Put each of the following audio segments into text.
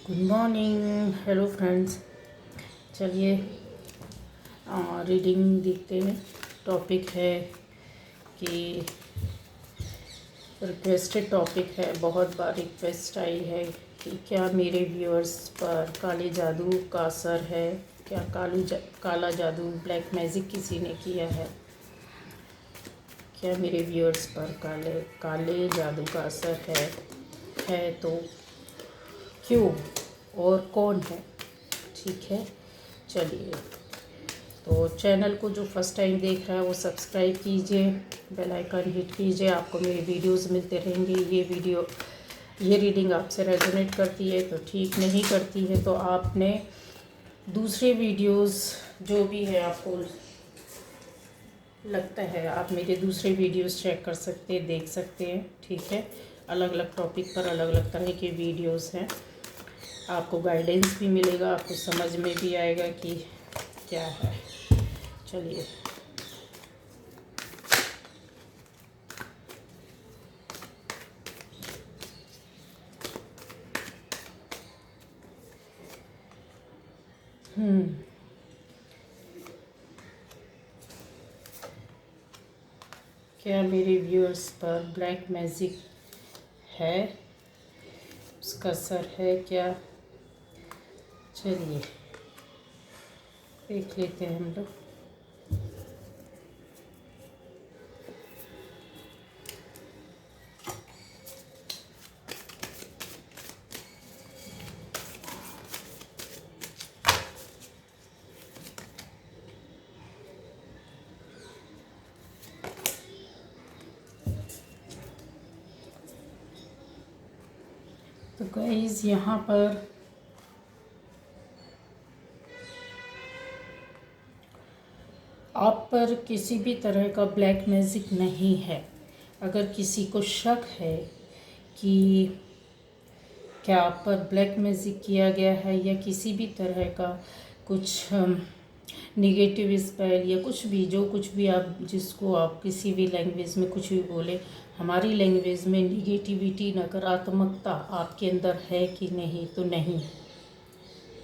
Good morning, hello friends. चलिए reading देखते हैं। टॉपिक है कि रिक्वेस्टेड टॉपिक है, बहुत बार रिक्वेस्ट आई है कि क्या मेरे व्यूअर्स पर काले जादू का असर है, क्या काला जादू ब्लैक मैजिक किसी ने किया है, क्या मेरे व्यूअर्स पर काले जादू का असर है तो क्यों और कौन है। ठीक है, चलिए। तो चैनल को जो फर्स्ट टाइम देख रहा है वो सब्सक्राइब कीजिए, बेल आइकन हिट कीजिए, आपको मेरे वीडियोस मिलते रहेंगे। ये रीडिंग आपसे रेजोनेट करती है तो ठीक, नहीं करती है तो आपने दूसरे वीडियोस जो भी है आपको लगता है आप मेरे दूसरे वीडियोस चेक कर सकते हैं, देख सकते हैं। ठीक है, अलग अलग टॉपिक पर अलग अलग तरह के वीडियोस हैं। आपको गाइडेंस भी मिलेगा, आपको समझ में भी आएगा कि क्या है। चलिए, क्या मेरे व्यूअर्स पर ब्लैक मैजिक है, उसका असर है क्या। चलिए देख लेते हैं हम लोग। तो गाइस, यहाँ पर आप पर किसी भी तरह का ब्लैक मैजिक नहीं है। अगर किसी को शक है कि क्या आप पर ब्लैक मैजिक किया गया है या किसी भी तरह का कुछ निगेटिव स्पेल या कुछ भी, जो कुछ भी आप जिसको आप किसी भी लैंग्वेज में कुछ भी बोले, हमारी लैंग्वेज में निगेटिविटी, नकारात्मकता आपके अंदर है कि नहीं, तो नहीं।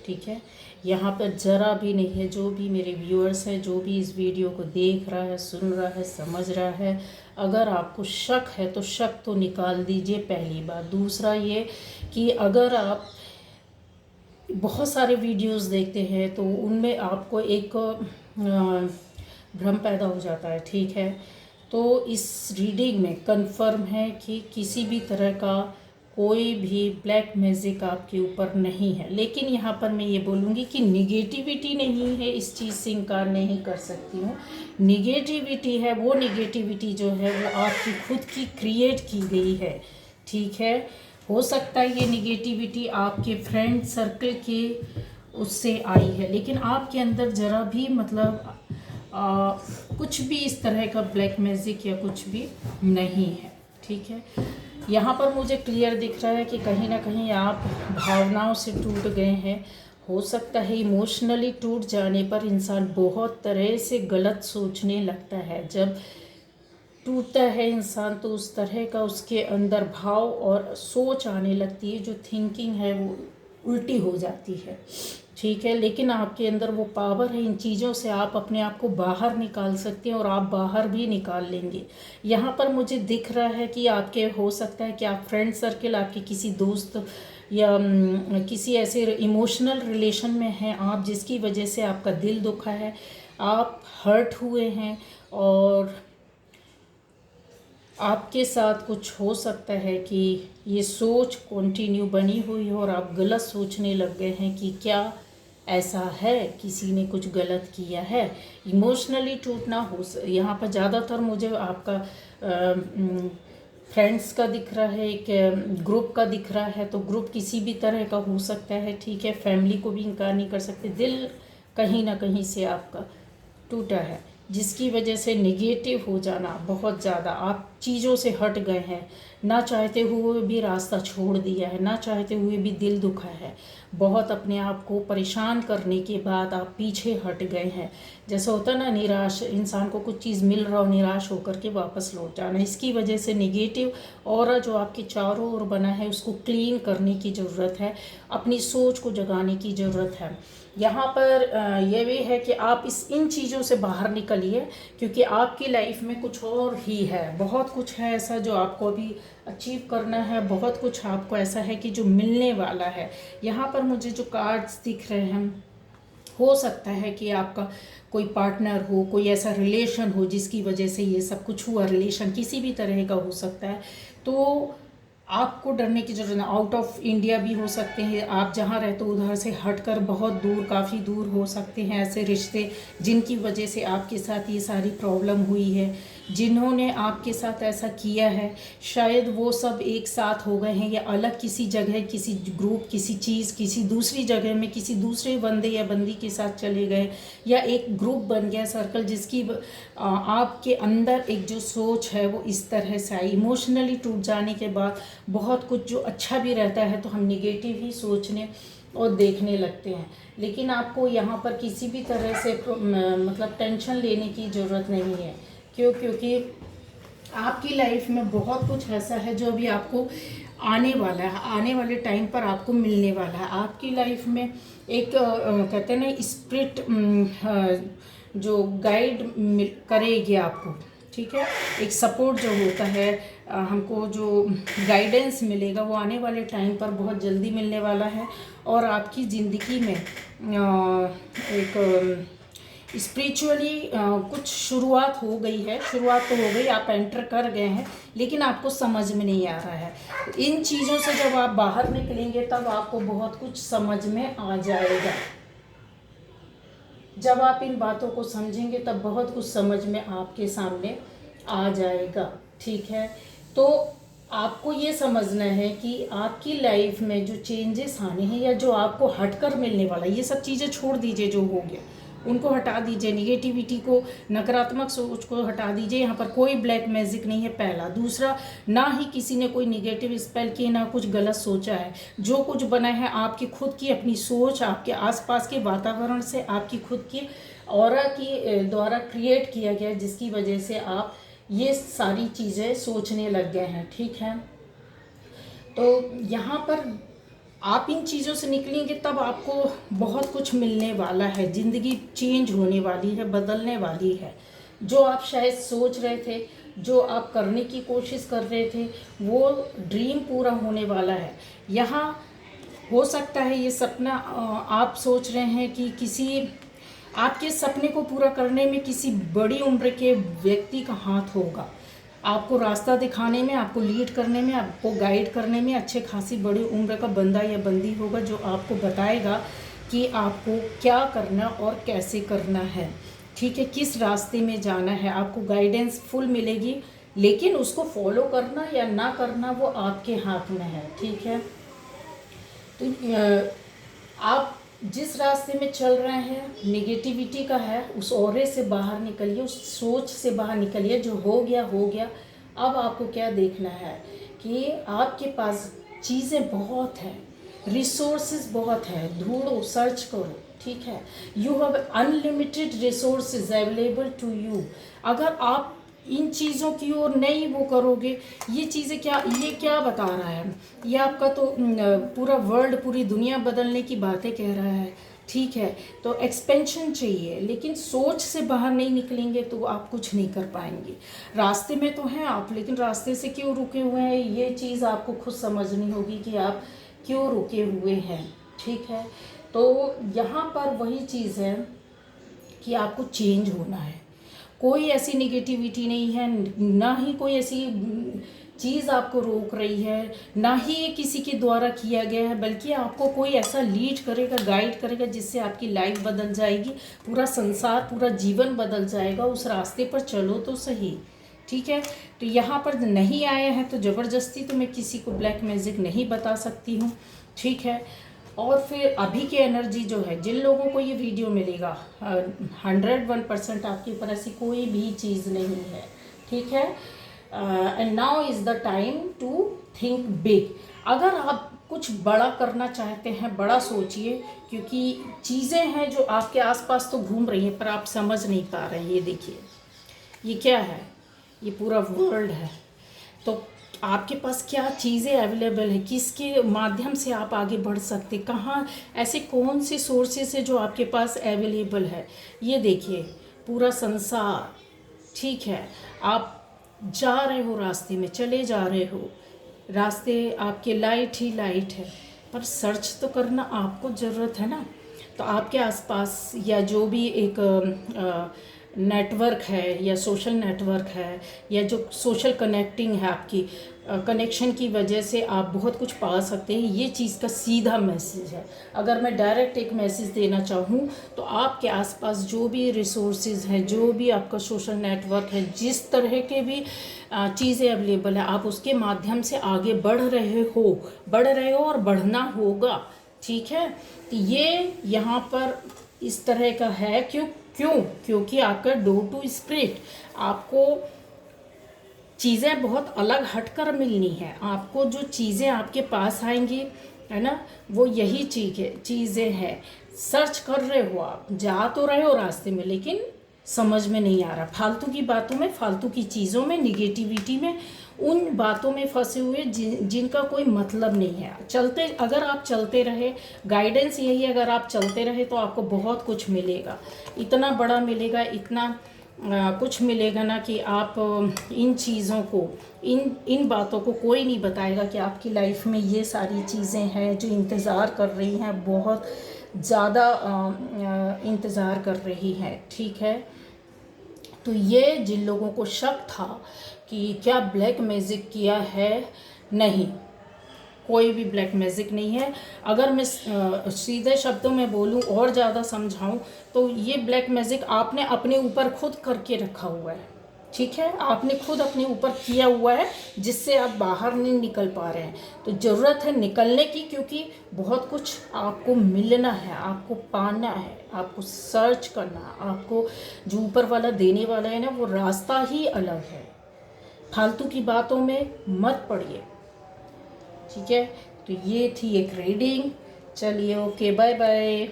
ठीक है, यहाँ पर ज़रा भी नहीं है। जो भी मेरे व्यूअर्स हैं, जो भी इस वीडियो को देख रहा है, सुन रहा है, समझ रहा है, अगर आपको शक है तो शक तो निकाल दीजिए, पहली बात। दूसरा ये कि अगर आप बहुत सारे वीडियोस देखते हैं तो उनमें आपको एक भ्रम पैदा हो जाता है। ठीक है, तो इस रीडिंग में कंफर्म है कि किसी भी तरह का कोई भी ब्लैक मैजिक आपके ऊपर नहीं है। लेकिन यहाँ पर मैं ये बोलूँगी कि निगेटिविटी नहीं है, इस चीज़ से इनकार नहीं कर सकती हूँ। निगेटिविटी है, वो निगेटिविटी जो है वो आपकी खुद की क्रिएट की गई है। ठीक है, हो सकता है ये निगेटिविटी आपके फ्रेंड सर्कल के उससे आई है, लेकिन आपके अंदर ज़रा भी मतलब कुछ भी इस तरह का ब्लैक मैजिक या कुछ भी नहीं है। ठीक है, यहाँ पर मुझे क्लियर दिख रहा है कि कहीं ना कहीं आप भावनाओं से टूट गए हैं। हो सकता है इमोशनली टूट जाने पर इंसान बहुत तरह से गलत सोचने लगता है। जब टूटता है इंसान तो उस तरह का उसके अंदर भाव और सोच आने लगती है, जो थिंकिंग है वो उल्टी हो जाती है। ठीक है, लेकिन आपके अंदर वो पावर है, इन चीज़ों से आप अपने आप को बाहर निकाल सकते हैं और आप बाहर भी निकाल लेंगे। यहाँ पर मुझे दिख रहा है कि आपके हो सकता है कि आप फ्रेंड सर्कल, आपके किसी दोस्त या किसी ऐसे इमोशनल रिलेशन में हैं आप, जिसकी वजह से आपका दिल दुखा है, आप हर्ट हुए हैं और आपके साथ कुछ हो सकता है कि ये सोच कंटिन्यू बनी हुई हो और आप गलत सोचने लग गए हैं कि क्या ऐसा है, किसी ने कुछ गलत किया है। इमोशनली टूटना हो यहाँ पर ज़्यादातर मुझे आपका फ्रेंड्स का दिख रहा है, एक ग्रुप का दिख रहा है, तो ग्रुप किसी भी तरह का हो सकता है। ठीक है, फैमिली को भी इनकार नहीं कर सकते। दिल कहीं ना कहीं से आपका टूटा है, जिसकी वजह से निगेटिव हो जाना बहुत ज़्यादा, आप चीज़ों से हट गए हैं, ना चाहते हुए भी रास्ता छोड़ दिया है, ना चाहते हुए भी दिल दुखा है, बहुत अपने आप को परेशान करने के बाद आप पीछे हट गए हैं। जैसे होता ना, निराश इंसान को कुछ चीज़ मिल रहा हो, निराश होकर के वापस लौट जाना, इसकी वजह से नेगेटिव ऑरा जो आपके चारों ओर बना है उसको क्लीन करने की ज़रूरत है, अपनी सोच को जगाने की ज़रूरत है। यहाँ पर ये भी है कि आप इन चीज़ों से बाहर निकलिए, क्योंकि आपकी लाइफ में कुछ और ही है, बहुत कुछ है ऐसा जो आपको अभी अचीव करना है, बहुत कुछ आपको ऐसा है कि जो मिलने वाला है। यहाँ पर मुझे जो कार्ड्स दिख रहे हैं, हो सकता है कि आपका कोई पार्टनर हो, कोई ऐसा रिलेशन हो जिसकी वजह से ये सब कुछ हुआ, रिलेशन किसी भी तरह का हो सकता है। तो आपको डरने की ज़रूरत नहीं, आउट ऑफ इंडिया भी हो सकते हैं, आप जहाँ रहते हो उधर से हटकर बहुत दूर, काफ़ी दूर हो सकते हैं ऐसे रिश्ते जिनकी वजह से आपके साथ ये सारी प्रॉब्लम हुई है, जिन्होंने आपके साथ ऐसा किया है, शायद वो सब एक साथ हो गए हैं या अलग किसी जगह, किसी ग्रुप, किसी चीज़, किसी दूसरी जगह में किसी दूसरे बंदे या बंदी के साथ चले गए, या एक ग्रुप बन गया, सर्कल, जिसकी आपके अंदर एक जो सोच है वो इस तरह से आई। इमोशनली टूट जाने के बाद बहुत कुछ जो अच्छा भी रहता है तो हम निगेटिव ही सोचने और देखने लगते हैं। लेकिन आपको यहाँ पर किसी भी तरह से मतलब टेंशन लेने की ज़रूरत नहीं है। क्योंकि आपकी लाइफ में बहुत कुछ ऐसा है जो अभी आपको आने वाला है, आने वाले टाइम पर आपको मिलने वाला है। आपकी लाइफ में एक कहते हैं ना स्पिरिट जो गाइड करेगी आपको, ठीक है, एक सपोर्ट जो होता है, हमको जो गाइडेंस मिलेगा वो आने वाले टाइम पर बहुत जल्दी मिलने वाला है। और आपकी ज़िंदगी में एक स्पिरिचुअली कुछ शुरुआत हो गई है, शुरुआत तो हो गई, आप एंटर कर गए हैं, लेकिन आपको समझ में नहीं आ रहा है। इन चीज़ों से जब आप बाहर निकलेंगे तब आपको बहुत कुछ समझ में आ जाएगा। जब आप इन बातों को समझेंगे तब बहुत कुछ समझ में आपके सामने आ जाएगा, ठीक है। तो आपको ये समझना है कि आपकी लाइफ में जो चेंजेस आने हैं या जो आपको हटकर मिलने वाला है, ये सब चीज़ें छोड़ दीजिए, जो हो गया उनको हटा दीजिए, निगेटिविटी को, नकारात्मक सोच को हटा दीजिए। यहाँ पर कोई ब्लैक मैजिक नहीं है, पहला। दूसरा, ना ही किसी ने कोई निगेटिव स्पेल किए, ना कुछ गलत सोचा है। जो कुछ बना है आपकी खुद की अपनी सोच, आपके आसपास के वातावरण से, आपकी खुद की ऑरा की द्वारा क्रिएट किया गया, जिसकी वजह से आप ये सारी चीज़ें सोचने लग गए हैं, ठीक है। तो यहाँ पर आप इन चीज़ों से निकलेंगे तब आपको बहुत कुछ मिलने वाला है, ज़िंदगी चेंज होने वाली है, बदलने वाली है। जो आप शायद सोच रहे थे, जो आप करने की कोशिश कर रहे थे, वो ड्रीम पूरा होने वाला है। यहाँ हो सकता है ये सपना आप सोच रहे हैं कि किसी आपके सपने को पूरा करने में किसी बड़ी उम्र के व्यक्ति का हाथ होगा, आपको रास्ता दिखाने में, आपको लीड करने में, आपको गाइड करने में अच्छे खासी बड़ी उम्र का बंदा या बंदी होगा, जो आपको बताएगा कि आपको क्या करना और कैसे करना है, ठीक है, किस रास्ते में जाना है। आपको गाइडेंस फुल मिलेगी, लेकिन उसको फॉलो करना या ना करना वो आपके हाथ में है, ठीक है। तो आप जिस रास्ते में चल रहे हैं निगेटिविटी का है, उस ऑरे से बाहर निकलिए, उस सोच से बाहर निकलिए। जो हो गया हो गया। अब आपको क्या देखना है कि आपके पास चीज़ें बहुत हैं, रिसोर्सेज बहुत है, ढूंढो, सर्च करो, ठीक है। You have unlimited resources available to you. अगर आप इन चीज़ों की ओर नहीं वो करोगे, ये चीज़ें ये क्या बता रहा है, ये आपका तो पूरा वर्ल्ड, पूरी दुनिया बदलने की बातें कह रहा है, ठीक है। तो एक्सपेंशन चाहिए, लेकिन सोच से बाहर नहीं निकलेंगे तो आप कुछ नहीं कर पाएंगे। रास्ते में तो हैं आप, लेकिन रास्ते से क्यों रुके हुए हैं, ये चीज़ आपको खुद समझनी होगी कि आप क्यों रुके हुए हैं, ठीक है। तो यहाँ पर वही चीज़ है कि आपको चेंज होना है। कोई ऐसी निगेटिविटी नहीं है, ना ही कोई ऐसी चीज़ आपको रोक रही है, ना ही ये किसी के द्वारा किया गया है, बल्कि आपको कोई ऐसा लीड करेगा, गाइड करेगा, जिससे आपकी लाइफ बदल जाएगी, पूरा संसार, पूरा जीवन बदल जाएगा। उस रास्ते पर चलो तो सही, ठीक है। तो यहाँ पर नहीं आए हैं तो ज़बरदस्ती तो मैं किसी को ब्लैक मैजिक नहीं बता सकती हूँ, ठीक है। और फिर अभी की एनर्जी जो है, जिन लोगों को ये वीडियो मिलेगा, 101% आपके ऊपर ऐसी कोई भी चीज़ नहीं है, ठीक है। And now is the time to think big. अगर आप कुछ बड़ा करना चाहते हैं, बड़ा सोचिए, क्योंकि चीज़ें हैं जो आपके आसपास तो घूम रही हैं पर आप समझ नहीं पा रहे हैं। ये देखिए, ये क्या है? ये पूरा वर्ल्ड है। तो आपके पास क्या चीज़ें अवेलेबल है, किसके माध्यम से आप आगे बढ़ सकते, कहाँ ऐसे कौन से सोर्सेस है जो आपके पास अवेलेबल है। ये देखिए, पूरा संसार, ठीक है। आप जा रहे हो, रास्ते में चले जा रहे हो, रास्ते आपके लाइट ही लाइट है, पर सर्च तो करना आपको ज़रूरत है ना। तो आपके आसपास या जो भी एक नेटवर्क है या सोशल नेटवर्क है या जो सोशल कनेक्टिंग है, आपकी कनेक्शन की वजह से आप बहुत कुछ पा सकते हैं। ये चीज़ का सीधा मैसेज है। अगर मैं डायरेक्ट एक मैसेज देना चाहूँ तो आपके आसपास जो भी रिसोर्सेज हैं, जो भी आपका सोशल नेटवर्क है, जिस तरह के भी चीज़ें अवेलेबल है, आप उसके माध्यम से आगे बढ़ रहे हो और बढ़ना होगा, ठीक है। तो ये यहाँ पर इस तरह का है। क्योंकि आपका डोर टू स्प्रिट, आपको चीज़ें बहुत अलग हटकर मिलनी है। आपको जो चीज़ें आपके पास आएंगी, है ना, वो यही चीज़ें हैं। सर्च कर रहे हो, आप जा तो रहे हो रास्ते में, लेकिन समझ में नहीं आ रहा। फालतू की बातों में, फालतू की चीज़ों में, निगेटिविटी में, उन बातों में फंसे हुए जिनका कोई मतलब नहीं है। अगर आप चलते रहे, गाइडेंस यही है, अगर आप चलते रहे तो आपको बहुत कुछ मिलेगा, इतना बड़ा मिलेगा, इतना कुछ मिलेगा ना कि आप इन चीज़ों को, इन बातों को कोई नहीं बताएगा कि आपकी लाइफ में ये सारी चीज़ें हैं जो इंतज़ार कर रही हैं, बहुत ज़्यादा इंतज़ार कर रही हैं, ठीक है। तो ये जिन लोगों को शक था कि क्या ब्लैक मैजिक किया है, नहीं, कोई भी ब्लैक मैजिक नहीं है। अगर मैं सीधे शब्दों में बोलूं और ज़्यादा समझाऊं तो ये ब्लैक मैजिक आपने अपने ऊपर खुद करके रखा हुआ है, ठीक है। आपने खुद अपने ऊपर किया हुआ है, जिससे आप बाहर नहीं निकल पा रहे हैं। तो ज़रूरत है निकलने की, क्योंकि बहुत कुछ आपको मिलना है, आपको पाना है, आपको सर्च करना है। आपको जो ऊपर वाला देने वाला है ना, वो रास्ता ही अलग है। फालतू की बातों में मत पड़िए, ठीक है। तो ये थी एक रीडिंग। चलिए, ओके, बाय बाय।